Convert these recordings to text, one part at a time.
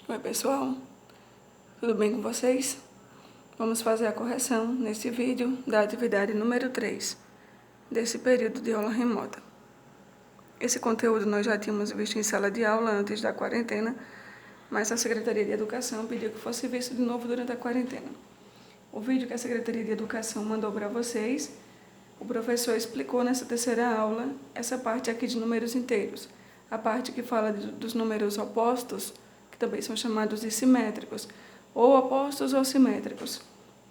Oi pessoal, tudo bem com vocês? Vamos fazer a correção neste vídeo da atividade número 3 desse período de aula remota. Esse conteúdo nós já tínhamos visto em sala de aula antes da quarentena, mas a Secretaria de Educação pediu que fosse visto de novo durante a quarentena. O vídeo que a Secretaria de Educação mandou para vocês, o professor explicou nessa terceira aula essa parte aqui de números inteiros, a parte que fala dos números opostos, que também são chamados de simétricos, ou opostos ou simétricos,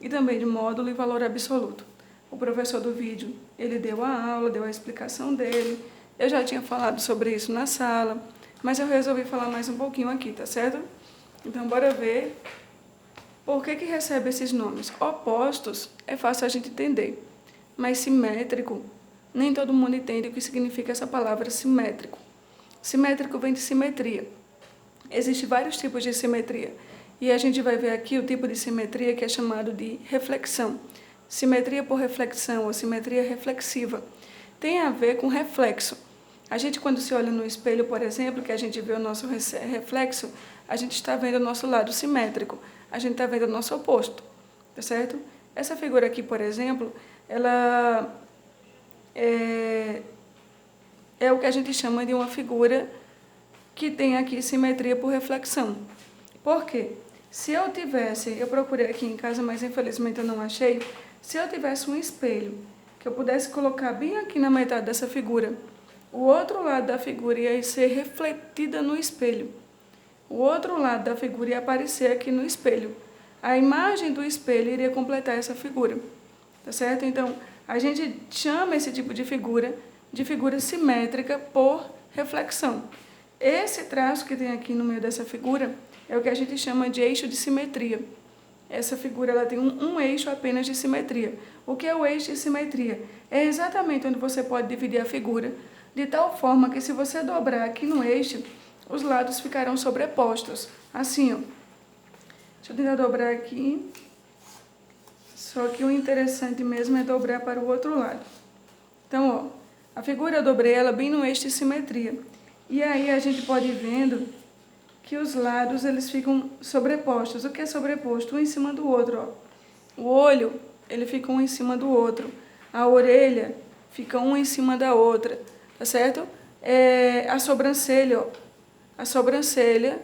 e também de módulo e valor absoluto. O professor do vídeo, ele deu a aula, deu a explicação dele, eu já tinha falado sobre isso na sala, mas eu resolvi falar mais um pouquinho aqui, tá certo? Então, bora ver por que recebe esses nomes. Opostos é fácil a gente entender, mas simétrico, nem todo mundo entende o que significa essa palavra simétrico. Simétrico vem de simetria. Existem vários tipos de simetria. E a gente vai ver aqui o tipo de simetria que é chamado de reflexão. Simetria por reflexão ou simetria reflexiva. Tem a ver com reflexo. A gente, quando se olha no espelho, por exemplo, que a gente vê o nosso reflexo, a gente está vendo o nosso lado simétrico. A gente está vendo o nosso oposto. Tá certo? Essa figura aqui, por exemplo, ela é o que a gente chama de uma figura que tem aqui simetria por reflexão. Por quê? Se eu tivesse, eu procurei aqui em casa, mas infelizmente eu não achei, se eu tivesse um espelho, que eu pudesse colocar bem aqui na metade dessa figura, o outro lado da figura ia ser refletida no espelho. O outro lado da figura ia aparecer aqui no espelho. A imagem do espelho iria completar essa figura. Tá certo? Então, a gente chama esse tipo de figura simétrica por reflexão. Esse traço que tem aqui no meio dessa figura é o que a gente chama de eixo de simetria. Essa figura ela tem um eixo apenas de simetria. O que é o eixo de simetria? É exatamente onde você pode dividir a figura, de tal forma que se você dobrar aqui no eixo, os lados ficarão sobrepostos. Assim, ó. Deixa eu tentar dobrar aqui. Só que o interessante mesmo é dobrar para o outro lado. Então, ó. A figura eu dobrei ela bem no eixo de simetria. E aí a gente pode ir vendo que os lados eles ficam sobrepostos. O que é sobreposto? Um em cima do outro. Ó. O olho ele fica um em cima do outro. A orelha fica uma em cima da outra. Tá certo? A sobrancelha, ó. A sobrancelha,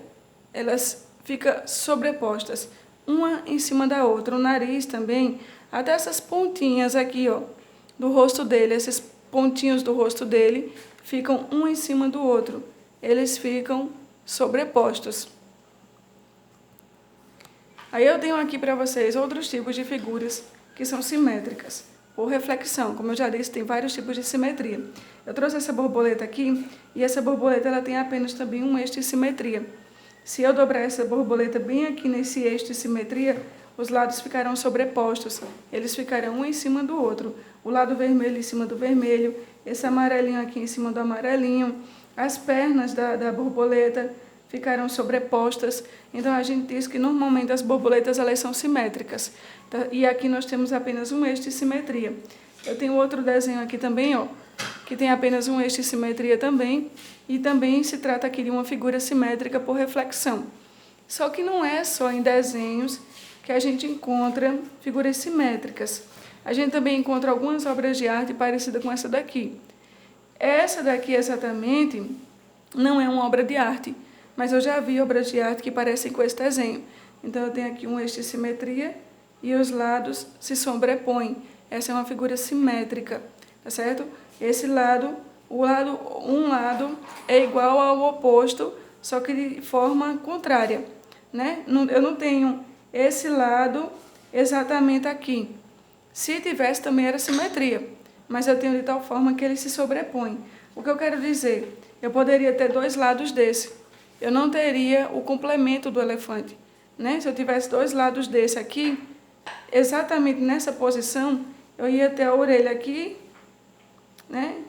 elas ficam sobrepostas. Uma em cima da outra. O nariz também. Até essas pontinhas aqui, ó, do rosto dele, esses pontinhos do rosto dele ficam um em cima do outro. Eles ficam sobrepostos. Aí eu tenho aqui para vocês outros tipos de figuras que são simétricas, por reflexão. Como eu já disse, tem vários tipos de simetria. Eu trouxe essa borboleta aqui, e essa borboleta ela tem apenas também um eixo de simetria. Se eu dobrar essa borboleta bem aqui nesse eixo de simetria, os lados ficarão sobrepostos, eles ficarão um em cima do outro. O lado vermelho em cima do vermelho, esse amarelinho aqui em cima do amarelinho, as pernas da borboleta ficarão sobrepostas. Então, a gente diz que normalmente as borboletas elas são simétricas. Tá? E aqui nós temos apenas um eixo de simetria. Eu tenho outro desenho aqui também, ó, que tem apenas um eixo de simetria também, e também se trata aqui de uma figura simétrica por reflexão. Só que não é só em desenhos que a gente encontra figuras simétricas. A gente também encontra algumas obras de arte parecidas com essa daqui. Essa daqui exatamente não é uma obra de arte, mas eu já vi obras de arte que parecem com esse desenho. Então eu tenho aqui um eixo de simetria e os lados se sobrepõem. Essa é uma figura simétrica, tá certo? Esse lado, um lado é igual ao oposto, só que de forma contrária, né? Eu não tenho esse lado exatamente aqui. Se tivesse, também era simetria, mas eu tenho de tal forma que ele se sobrepõe. O que eu quero dizer? Eu poderia ter dois lados desse. Eu não teria o complemento do elefante, né? Se eu tivesse dois lados desse aqui, exatamente nessa posição, eu ia ter a orelha aqui, né?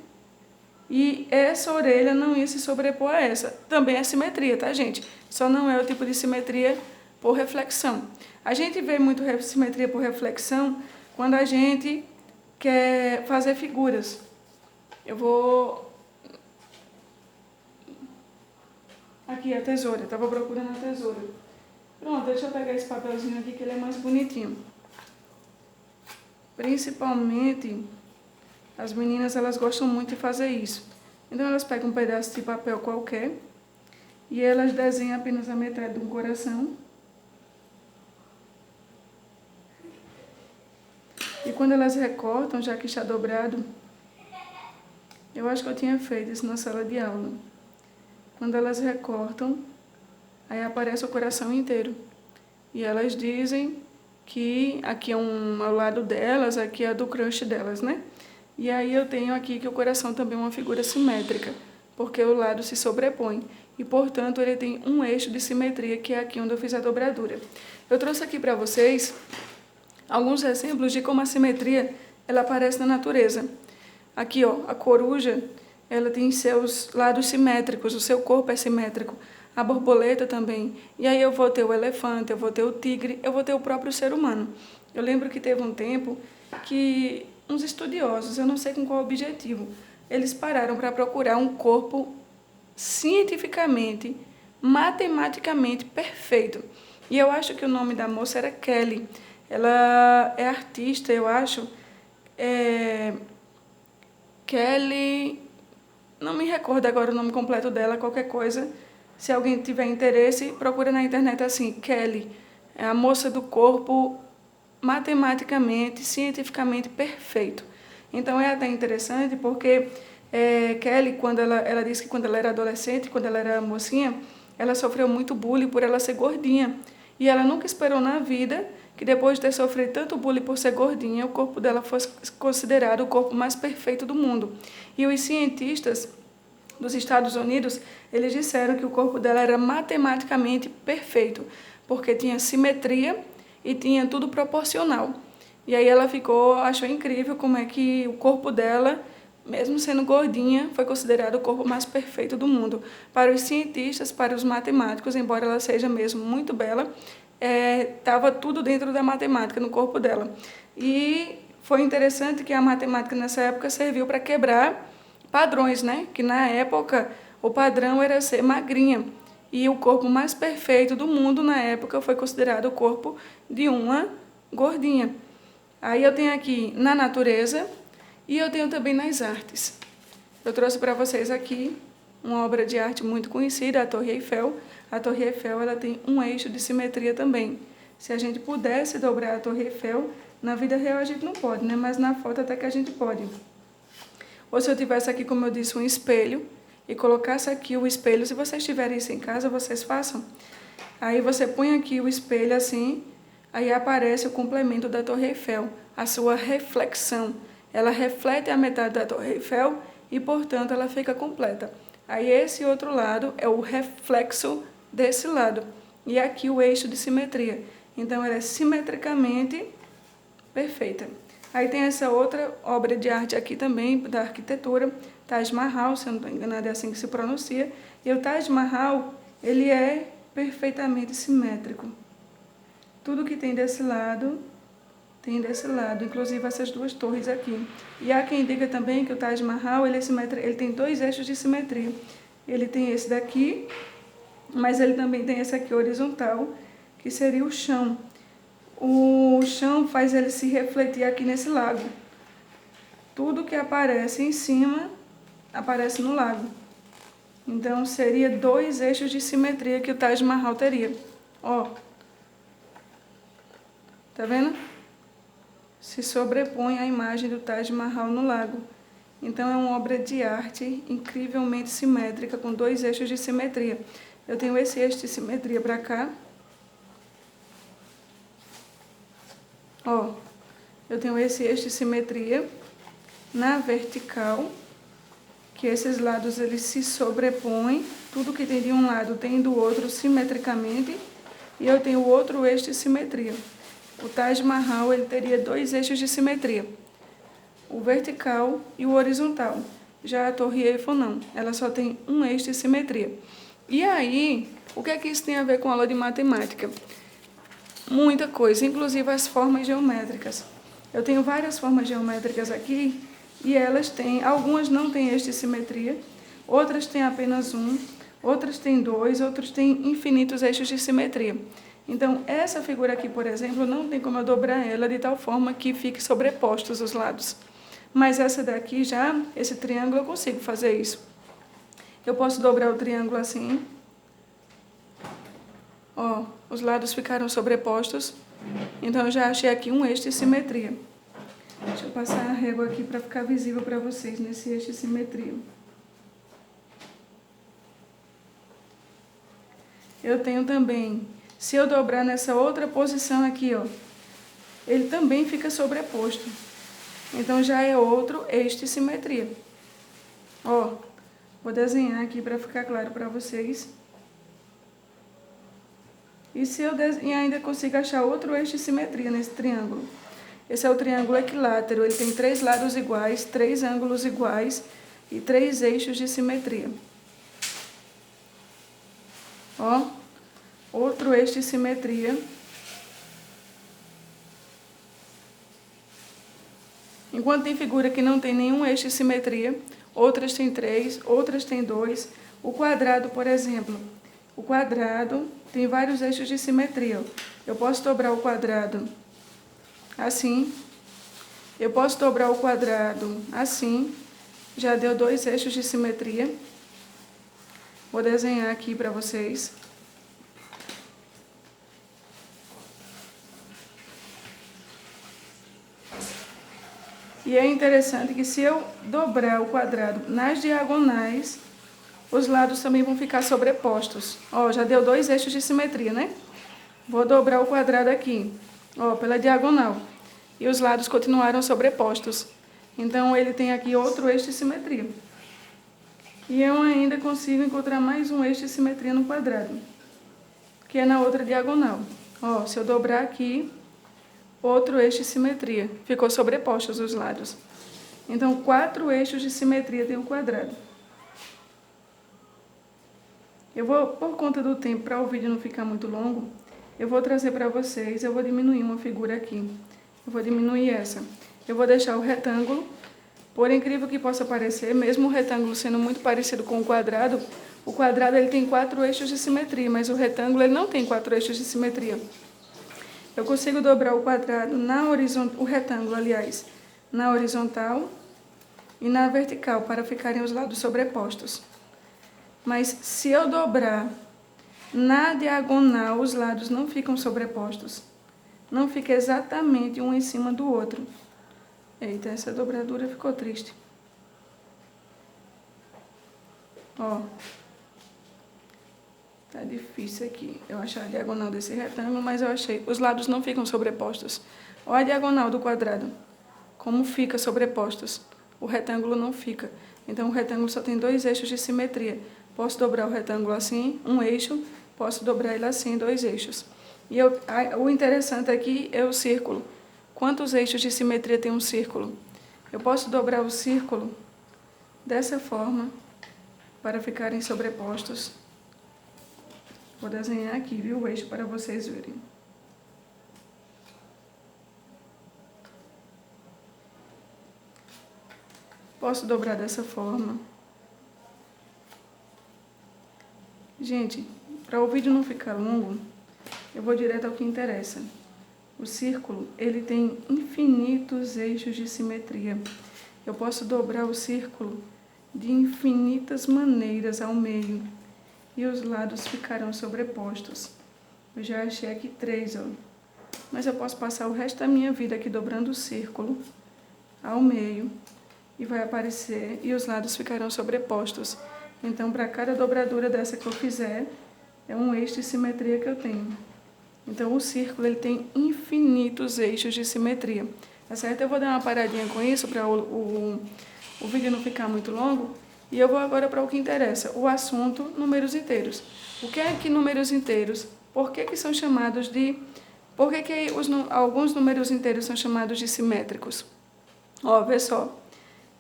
E essa orelha não ia se sobrepor a essa. Também é simetria, tá, gente? Só não é o tipo de simetria por reflexão. A gente vê muito simetria por reflexão quando a gente quer fazer figuras. Eu vou Aqui a tesoura, estava procurando a tesoura. Pronto, deixa eu pegar esse papelzinho aqui que ele é mais bonitinho. Principalmente, as meninas, elas gostam muito de fazer isso. Então, elas pegam um pedaço de papel qualquer e elas desenham apenas a metade de um coração. E quando elas recortam, já que está dobrado, eu acho que eu tinha feito isso na sala de aula. Quando elas recortam, aí aparece o coração inteiro. E elas dizem que aqui é o lado delas, aqui é do crush delas, né? E aí eu tenho aqui que o coração também é uma figura simétrica, porque o lado se sobrepõe. E, portanto, ele tem um eixo de simetria, que é aqui onde eu fiz a dobradura. Eu trouxe aqui para vocês alguns exemplos de como a simetria ela aparece na natureza. Aqui, ó, a coruja, ela tem seus lados simétricos, o seu corpo é simétrico. A borboleta também. E aí eu vou ter o elefante, eu vou ter o tigre, eu vou ter o próprio ser humano. Eu lembro que teve um tempo que uns estudiosos, eu não sei com qual objetivo, eles pararam para procurar um corpo cientificamente, matematicamente perfeito. E eu acho que o nome da moça era Kelly. Ela é artista, eu acho. Kelly, não me recordo agora o nome completo dela, qualquer coisa. Se alguém tiver interesse, procura na internet assim, Kelly. É a moça do corpo matematicamente, cientificamente perfeito. Então é até interessante porque Kelly, quando ela disse que quando ela era adolescente, quando ela era mocinha, ela sofreu muito bullying por ela ser gordinha. E ela nunca esperou na vida que depois de ter sofrido tanto bullying por ser gordinha, o corpo dela fosse considerado o corpo mais perfeito do mundo. E os cientistas dos Estados Unidos, eles disseram que o corpo dela era matematicamente perfeito, porque tinha simetria e tinha tudo proporcional. E aí ela achou incrível como é que o corpo dela, mesmo sendo gordinha, foi considerado o corpo mais perfeito do mundo. Para os cientistas, para os matemáticos, embora ela seja mesmo muito bela, estava tudo dentro da matemática no corpo dela. E foi interessante que a matemática nessa época serviu para quebrar padrões, né? Que na época o padrão era ser magrinha. E o corpo mais perfeito do mundo na época foi considerado o corpo de uma gordinha. Aí eu tenho aqui na natureza e eu tenho também nas artes. Eu trouxe para vocês aqui uma obra de arte muito conhecida, a Torre Eiffel. A Torre Eiffel ela tem um eixo de simetria também. Se a gente pudesse dobrar a Torre Eiffel, na vida real a gente não pode, né? Mas na foto até que a gente pode. Ou se eu tivesse aqui, como eu disse, um espelho e colocasse aqui o espelho, se vocês tiverem isso em casa, vocês façam. Aí você põe aqui o espelho assim, aí aparece o complemento da Torre Eiffel, a sua reflexão. Ela reflete a metade da Torre Eiffel e, portanto, ela fica completa. Aí esse outro lado é o reflexo desse lado. E aqui o eixo de simetria. Então, ela é simetricamente perfeita. Aí tem essa outra obra de arte aqui também, da arquitetura, Taj Mahal, se eu não estou enganada, é assim que se pronuncia. E o Taj Mahal, ele é perfeitamente simétrico. Tudo que tem desse lado, tem desse lado, inclusive essas duas torres aqui. E há quem diga também que o Taj Mahal, ele tem dois eixos de simetria. Ele tem esse daqui, mas ele também tem esse aqui horizontal, que seria o chão. O chão faz ele se refletir aqui nesse lago. Tudo que aparece em cima, aparece no lago. Então, seria dois eixos de simetria que o Taj Mahal teria. Ó. Tá vendo? Se sobrepõe a imagem do Taj Mahal no lago. Então, é uma obra de arte incrivelmente simétrica, com dois eixos de simetria. Eu tenho esse eixo de simetria para cá. Ó, eu tenho esse eixo de simetria na vertical, que esses lados eles se sobrepõem, tudo que tem de um lado tem do outro simetricamente, e eu tenho outro eixo de simetria. O Taj Mahal ele teria dois eixos de simetria, o vertical e o horizontal. Já a Torre Eiffel não, ela só tem um eixo de simetria. E aí, o que é que isso tem a ver com a aula de matemática? Muita coisa, inclusive as formas geométricas. Eu tenho várias formas geométricas aqui e elas têm, algumas não têm eixo de simetria, outras têm apenas um, outras têm 2, outros têm infinitos eixos de simetria. Então, essa figura aqui, por exemplo, não tem como eu dobrar ela de tal forma que fique sobrepostos os lados. Mas essa daqui já, esse triângulo, eu consigo fazer isso. Eu posso dobrar o triângulo assim. Ó, os lados ficaram sobrepostos. Então, eu já achei aqui um eixo de simetria. Deixa eu passar a régua aqui para ficar visível para vocês nesse eixo de simetria. Eu tenho também, se eu dobrar nessa outra posição aqui, ó, ele também fica sobreposto. Então, já é outro eixo de simetria. Ó, vou desenhar aqui para ficar claro para vocês. E se eu ainda consigo achar outro eixo de simetria nesse triângulo. Esse é o triângulo equilátero, ele tem 3 lados iguais, 3 ângulos iguais e 3 eixos de simetria. Ó, outro eixo de simetria. Enquanto tem figura que não tem nenhum eixo de simetria, outras têm 3, outras têm 2. O quadrado, por exemplo, o quadrado tem vários eixos de simetria. Eu posso dobrar o quadrado assim. Eu posso dobrar o quadrado assim. Já deu 2 eixos de simetria. Vou desenhar aqui para vocês. E é interessante que se eu dobrar o quadrado nas diagonais, os lados também vão ficar sobrepostos. Ó, já deu 2 eixos de simetria, né? Vou dobrar o quadrado aqui, ó, pela diagonal. E os lados continuaram sobrepostos. Então, ele tem aqui outro eixo de simetria. E eu ainda consigo encontrar mais um eixo de simetria no quadrado, que é na outra diagonal. Ó, se eu dobrar aqui, outro eixo de simetria. Ficou sobrepostos os lados. Então, 4 eixos de simetria tem o quadrado. Eu vou, por conta do tempo, para o vídeo não ficar muito longo, eu vou trazer para vocês, eu vou diminuir uma figura aqui. Eu vou diminuir essa. Eu vou deixar o retângulo, por incrível que possa parecer, mesmo o retângulo sendo muito parecido com o quadrado ele tem 4 eixos de simetria, mas o retângulo ele não tem 4 eixos de simetria. Eu consigo dobrar o quadrado o retângulo, aliás, na horizontal e na vertical, para ficarem os lados sobrepostos. Mas se eu dobrar na diagonal, os lados não ficam sobrepostos. Não fica exatamente um em cima do outro. Eita, essa dobradura ficou triste. Ó. Tá difícil aqui eu achar a diagonal desse retângulo, mas eu achei. Os lados não ficam sobrepostos. Olha a diagonal do quadrado. Como fica sobrepostos. O retângulo não fica. Então, o retângulo só tem 2 eixos de simetria. Posso dobrar o retângulo assim, um eixo. Posso dobrar ele assim, 2 eixos. E o interessante aqui é o círculo. Quantos eixos de simetria tem um círculo? Eu posso dobrar o círculo dessa forma, para ficarem sobrepostos. Vou desenhar aqui, viu, o eixo para vocês verem. Posso dobrar dessa forma. Gente, para o vídeo não ficar longo, eu vou direto ao que interessa. O círculo, ele tem infinitos eixos de simetria. Eu posso dobrar o círculo de infinitas maneiras ao meio. E os lados ficarão sobrepostos. Eu já achei aqui 3, ó. Mas eu posso passar o resto da minha vida aqui dobrando o círculo ao meio. E vai aparecer, e os lados ficarão sobrepostos. Então, para cada dobradura dessa que eu fizer, é um eixo de simetria que eu tenho. Então, o círculo, ele tem infinitos eixos de simetria. Tá certo? Eu vou dar uma paradinha com isso, para o vídeo não ficar muito longo. E eu vou agora para o que interessa, o assunto números inteiros. O que é que números inteiros? Por que são chamados de... Por que alguns números inteiros são chamados de simétricos? Ó, vê só.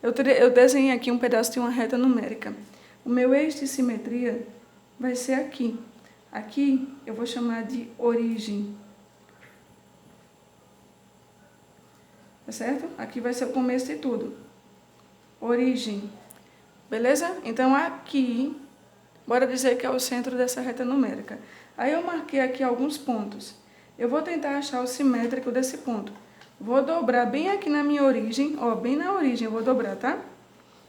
Eu desenhei aqui um pedaço de uma reta numérica. O meu eixo de simetria vai ser aqui. Aqui eu vou chamar de origem. Tá certo? Aqui vai ser o começo de tudo. Origem. Beleza? Então, aqui Bora dizer que é o centro dessa reta numérica. Aí eu marquei aqui alguns pontos. Eu vou tentar achar o simétrico desse ponto. Vou dobrar bem aqui na minha origem, ó, bem na origem eu vou dobrar, tá?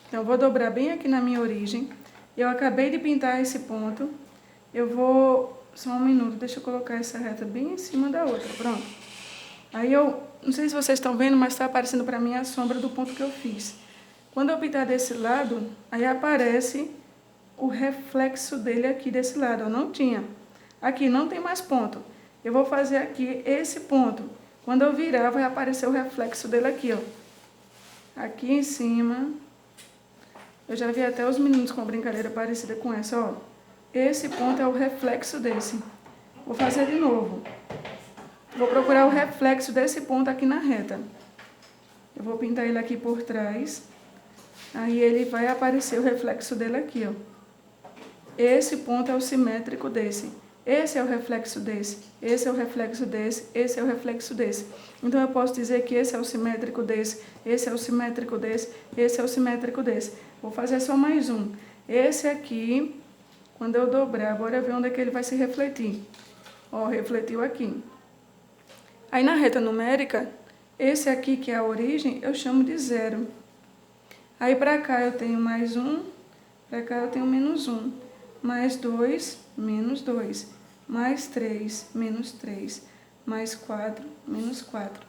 Então, eu vou dobrar bem aqui na minha origem. Eu acabei de pintar esse ponto. Eu vou... Só um minuto, deixa eu colocar essa reta bem em cima da outra, pronto. Aí eu... Não sei se vocês estão vendo, mas está aparecendo para mim a sombra do ponto que eu fiz. Quando eu pintar desse lado, aí aparece o reflexo dele aqui desse lado. Eu não tinha. Aqui não tem mais ponto. Eu vou fazer aqui esse ponto. Quando eu virar, vai aparecer o reflexo dele aqui, ó. Aqui em cima. Eu já vi até os meninos com uma brincadeira parecida com essa, ó. Esse ponto é o reflexo desse. Vou fazer de novo. Vou procurar o reflexo desse ponto aqui na reta. Eu vou pintar ele aqui por trás. Aí ele vai aparecer o reflexo dele aqui, ó. Esse ponto é o simétrico desse. Esse é o reflexo desse. Esse é o reflexo desse. Esse é o reflexo desse. Então, eu posso dizer que esse é o simétrico desse. Esse é o simétrico desse. Esse é o simétrico desse. Vou fazer só mais um. Esse aqui, quando eu dobrar, bora ver onde é que ele vai se refletir. Ó, refletiu aqui. Aí, na reta numérica, esse aqui, que é a origem, eu chamo de 0. Aí, para cá, eu tenho mais 1. Para cá, eu tenho menos 1. Mais 2, menos 2. Mais 3, menos 3. Mais 4, menos 4.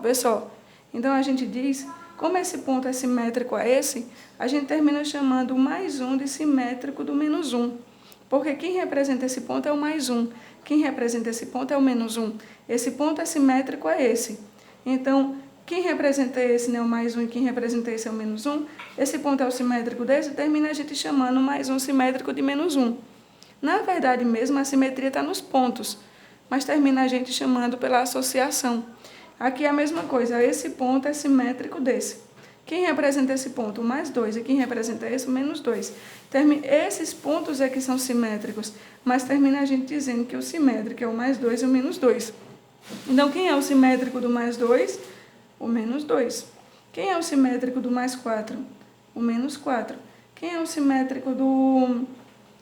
Vê só. Então, a gente diz, como esse ponto é simétrico a esse, a gente termina chamando o mais 1 de simétrico do menos 1. Porque quem representa esse ponto é o mais 1. Quem representa esse ponto é o menos 1. Esse ponto é simétrico a esse. Então, quem representa esse, né, o mais 1, e quem representa esse é o menos 1, esse ponto é o simétrico desse, termina a gente chamando o mais 1 simétrico de menos 1. Na verdade mesmo, a simetria está nos pontos, mas termina a gente chamando pela associação. Aqui é a mesma coisa, esse ponto é simétrico desse. Quem representa esse ponto? O mais 2. E quem representa esse? O menos 2. Esses pontos é que são simétricos, mas termina a gente dizendo que o simétrico é o mais 2 e o menos 2. Então, quem é o simétrico do mais 2? O menos 2. Quem é o simétrico do mais 4? O menos 4. Quem é o simétrico do...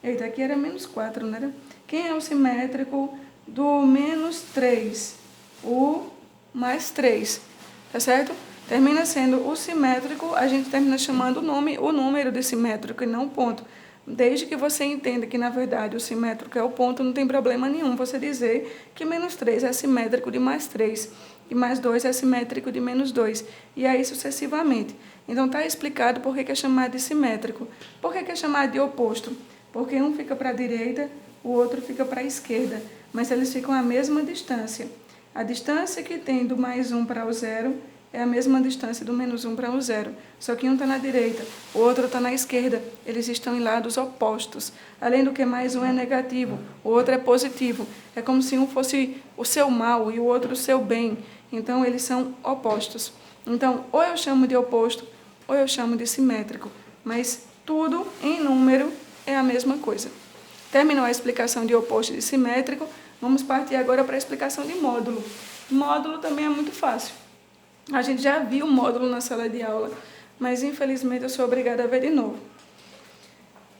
Eita, aqui era menos 4, né? Quem é o simétrico do menos 3? O mais 3. Tá certo? Termina sendo o simétrico, a gente termina chamando o número de simétrico e não o ponto. Desde que você entenda que, na verdade, o simétrico é o ponto, não tem problema nenhum você dizer que menos 3 é simétrico de mais 3 e mais 2 é simétrico de menos 2, e aí sucessivamente. Então, está explicado por que é chamado de simétrico. Por que é chamado de oposto? Porque um fica para a direita, o outro fica para a esquerda, mas eles ficam à mesma distância. A distância que tem do mais 1 para o 0 é a mesma distância do menos 1 para o 0. Só que um está na direita, o outro está na esquerda. Eles estão em lados opostos. Além do que, mais um é negativo, o outro é positivo. É como se um fosse o seu mal e o outro o seu bem. Então, eles são opostos. Então, ou eu chamo de oposto, ou eu chamo de simétrico. Mas tudo em número é a mesma coisa. Terminou a explicação de oposto e de simétrico. Vamos partir agora para a explicação de módulo. Módulo também é muito fácil. A gente já viu o módulo na sala de aula, mas infelizmente eu sou obrigada a ver de novo.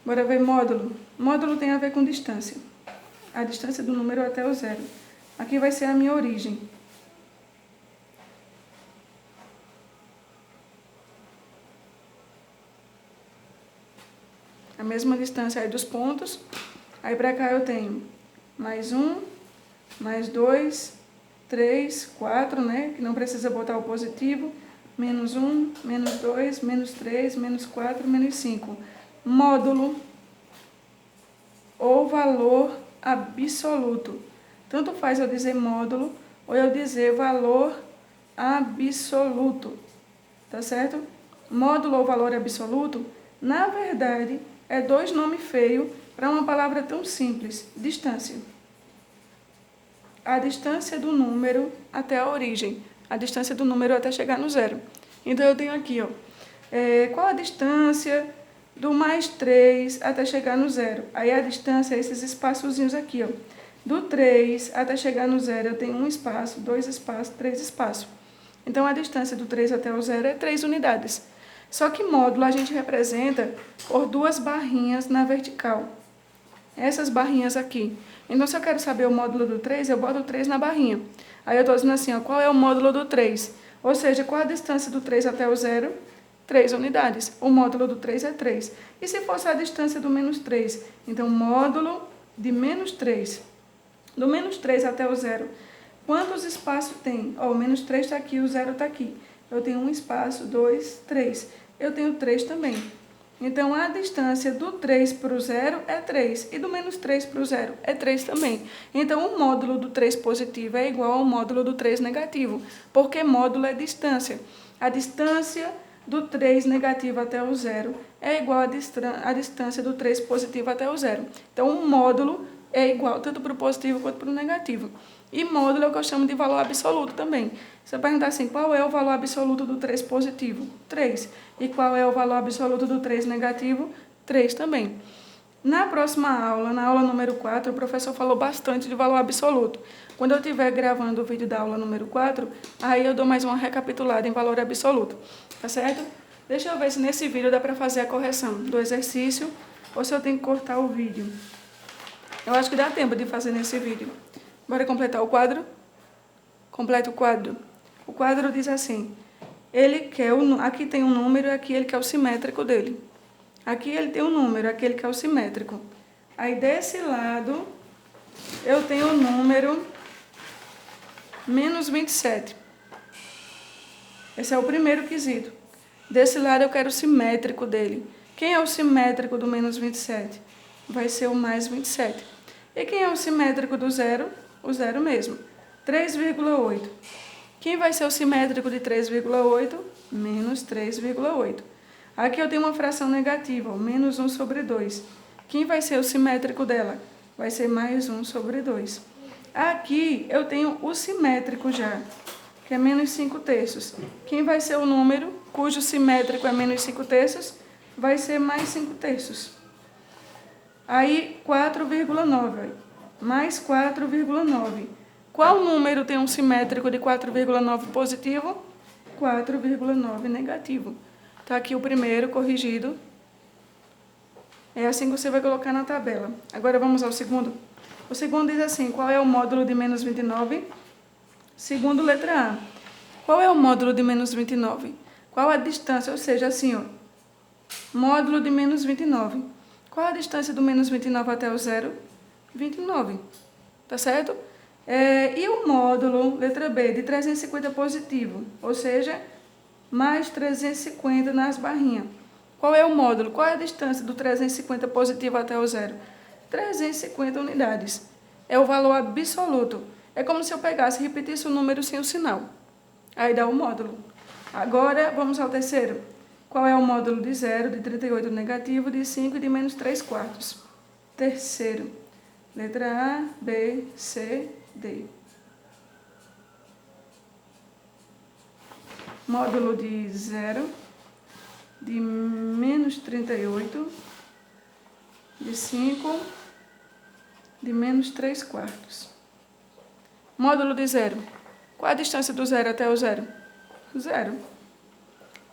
Bora ver módulo. Módulo tem a ver com distância. A distância do número até o 0. Aqui vai ser a minha origem. A mesma distância aí dos pontos. Aí para cá eu tenho mais 1, mais 2, 3, 4, né? Que não precisa botar o positivo. Menos 1, menos 2, menos 3, menos 4, menos 5. Módulo ou valor absoluto. Tanto faz eu dizer módulo ou eu dizer valor absoluto. Tá certo? Módulo ou valor absoluto, na verdade, é dois nomes feios para uma palavra tão simples: distância. A distância do número até a origem, a distância do número até chegar no 0. Então, eu tenho aqui, ó, qual a distância do mais 3 até chegar no 0? Aí, a distância é esses espaçozinhos aqui, ó. Do 3 até chegar no 0, eu tenho 1 espaço, 2 espaços, 3 espaços. Então, a distância do 3 até o 0 é 3 unidades. Só que módulo a gente representa por 2 barrinhas na vertical. essas barrinhas aqui. Então, se eu quero saber o módulo do 3, eu boto o 3 na barrinha. Aí eu estou dizendo assim, ó, qual é o módulo do 3? Ou seja, qual a distância do 3 até o 0? 3 unidades. O módulo do 3 é 3. E se fosse a distância do menos 3? Então, módulo de menos 3. Do menos 3 até o 0, quantos espaços tem? Ó, o menos 3 está aqui, o 0 está aqui. Eu tenho um espaço, 2, 3. Eu tenho 3 também. Então, a distância do 3 para o 0 é 3. E do menos 3 para o 0 é 3 também. Então, o módulo do 3 positivo é igual ao módulo do 3 negativo. Porque módulo é distância. A distância do 3 negativo até o 0 é igual à distância do 3 positivo até o 0. Então, o módulo é igual tanto para o positivo quanto para o negativo. E módulo é o que eu chamo de valor absoluto também. Se eu perguntar assim, qual é o valor absoluto do 3 positivo? 3. E qual é o valor absoluto do 3 negativo? 3 também. Na próxima aula, na aula número 4, o professor falou bastante de valor absoluto. Quando eu estiver gravando o vídeo da aula número 4, aí eu dou mais uma recapitulada em valor absoluto. Tá certo? Deixa eu ver se nesse vídeo dá para fazer a correção do exercício ou se eu tenho que cortar o vídeo. Eu acho que dá tempo de fazer nesse vídeo. Bora completar o quadro? Completa o quadro. O quadro diz assim, ele quer aqui tem um número e aqui ele quer o simétrico dele. Aqui ele tem um número, aqui ele quer o simétrico. Aí desse lado eu tenho o número menos 27. Esse é o primeiro quesito. Desse lado eu quero o simétrico dele. Quem é o simétrico do menos 27? Vai ser o mais 27. E quem é o simétrico do 0? O 0 mesmo. 3,8. Quem vai ser o simétrico de 3,8? Menos 3,8. Aqui eu tenho uma fração negativa, menos 1 sobre 2. Quem vai ser o simétrico dela? Vai ser mais 1 sobre 2. Aqui eu tenho o simétrico já, que é menos 5 terços. Quem vai ser o número cujo simétrico é menos 5 terços? Vai ser mais 5 terços. Aí 4,9. Mais 4,9. Qual número tem um simétrico de 4,9 positivo? 4,9 negativo. Está aqui o primeiro corrigido. É assim que você vai colocar na tabela. Agora vamos ao segundo. O segundo diz assim, qual é o módulo de menos 29? Segundo, letra A. Qual é o módulo de menos 29? Qual a distância? Ou seja, assim, ó, módulo de menos 29. Qual a distância do menos 29 até o 0? 29. Tá certo? E o módulo, letra B, de 350 positivo, ou seja, mais 350 nas barrinhas. Qual é o módulo? Qual é a distância do 350 positivo até o 0? 350 unidades. É o valor absoluto. É como se eu pegasse e repetisse o número sem o sinal. Aí dá o módulo. Agora, vamos ao terceiro. Qual é o módulo de 0, de 38 negativo, de 5 e de menos 3 quartos? Terceiro. Letra A, B, C, D. Módulo de 0, de menos 38, de 5, de menos 3 quartos. Módulo de 0. Qual a distância do 0 até o 0? 0.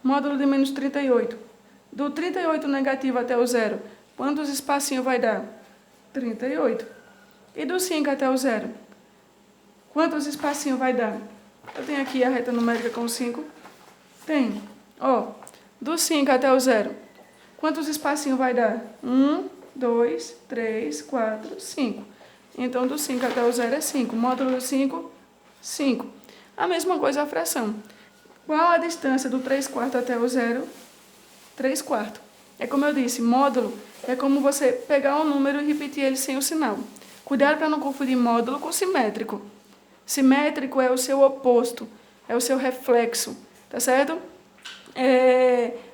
Módulo de menos 38. Do 38 negativo até o 0, quantos espacinhos vai dar? 38. E do 5 até o 0? Quantos espacinhos vai dar? Eu tenho aqui a reta numérica com 5. Tem. Ó, do 5 até o 0, quantos espacinhos vai dar? 1, 2, 3, 4, 5. Então, do 5 até o 0 é 5. Módulo do 5, 5. A mesma coisa a fração. Qual a distância do 3 quartos até o 0? 3 quartos. É como eu disse, módulo é como você pegar um número e repetir ele sem o sinal. Cuidado para não confundir módulo com simétrico. Simétrico é o seu oposto, é o seu reflexo, tá certo?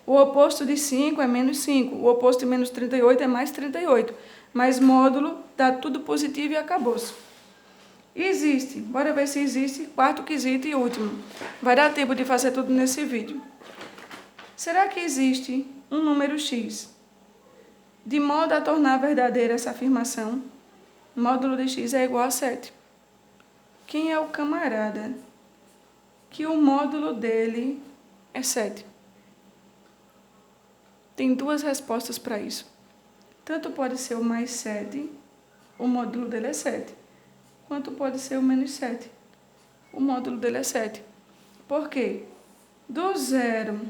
O oposto de 5 é menos 5, o oposto de menos 38 é mais 38. Mas módulo dá tudo positivo e acabou-se. Existe, bora ver se existe, quarto quesito e último. Vai dar tempo de fazer tudo nesse vídeo. Será que existe um número x de modo a tornar verdadeira essa afirmação? Módulo de x é igual a 7. Quem é o camarada que o módulo dele é 7? Tem duas respostas para isso. Tanto pode ser o mais 7, o módulo dele é 7. Quanto pode ser o menos 7? O módulo dele é 7. Por quê? Do 0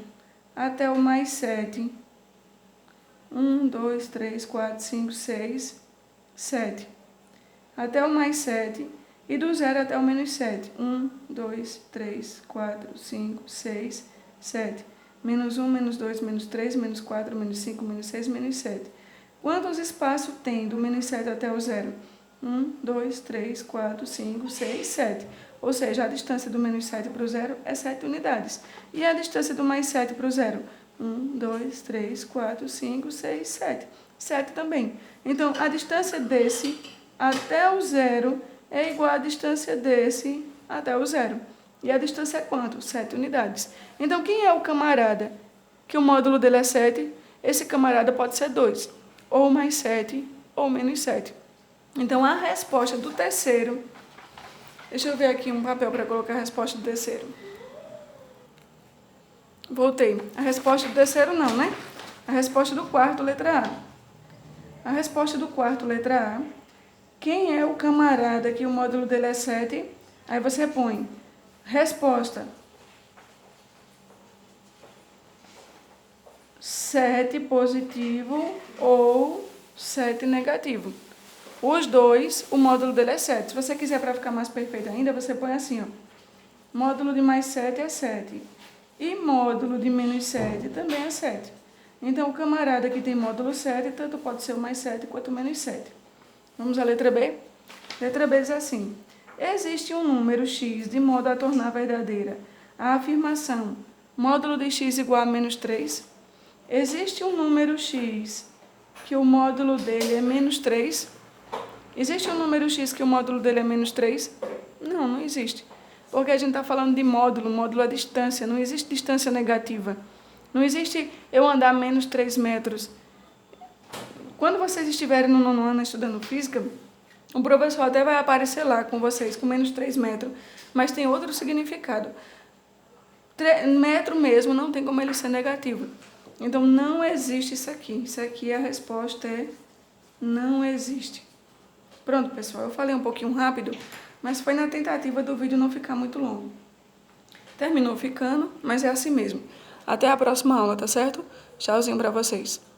até o mais 7, 1, 2, 3, 4, 5, 6, 7. Até o mais 7, e do 0 até o menos 7, 1, 2, 3, 4, 5, 6, 7. Menos 1, menos 2, menos 3, menos 4, menos 5, menos 6, menos 7. Quantos espaços tem do menos 7 até o 0? 1, 2, 3, 4, 5, 6, 7. Ou seja, a distância do menos 7 para o 0 é 7 unidades. E a distância do mais 7 para o 0? 1, 2, 3, 4, 5, 6, 7. 7 também. Então, a distância desse até o 0 é igual à distância desse até o 0. E a distância é quanto? 7 unidades. Então, quem é o camarada que o módulo dele é 7? Esse camarada pode ser 2, ou mais 7, ou menos 7. Então, a resposta do terceiro... Deixa eu ver aqui um papel para colocar a resposta do terceiro. Voltei. A resposta do terceiro não, né? A resposta do quarto, letra A. A resposta do quarto, letra A. Quem é o camarada que o módulo dele é 7? Aí você põe resposta 7 positivo ou 7 negativo. Os dois, o módulo dele é 7. Se você quiser, para ficar mais perfeito ainda, você põe assim, ó. Módulo de mais 7 é 7. E módulo de menos 7 também é 7. Então, o camarada que tem módulo 7, tanto pode ser o mais 7 quanto o menos 7. Vamos à letra B? Letra B diz assim: existe um número x de modo a tornar verdadeira a afirmação módulo de x igual a menos 3? Existe um número x que o módulo dele é menos 3? Existe um número x que o módulo dele é menos 3? Não, não existe. Porque a gente está falando de módulo, módulo é distância, não existe distância negativa. Não existe eu andar menos 3 metros. Quando vocês estiverem no nono ano estudando física, o professor até vai aparecer lá com vocês, com menos 3 metros, mas tem outro significado. Metro mesmo não tem como ele ser negativo. Então, não existe isso aqui. Isso aqui, a resposta é não existe. Pronto, pessoal, eu falei um pouquinho rápido, mas foi na tentativa do vídeo não ficar muito longo. Terminou ficando, mas é assim mesmo. Até a próxima aula, tá certo? Tchauzinho pra vocês.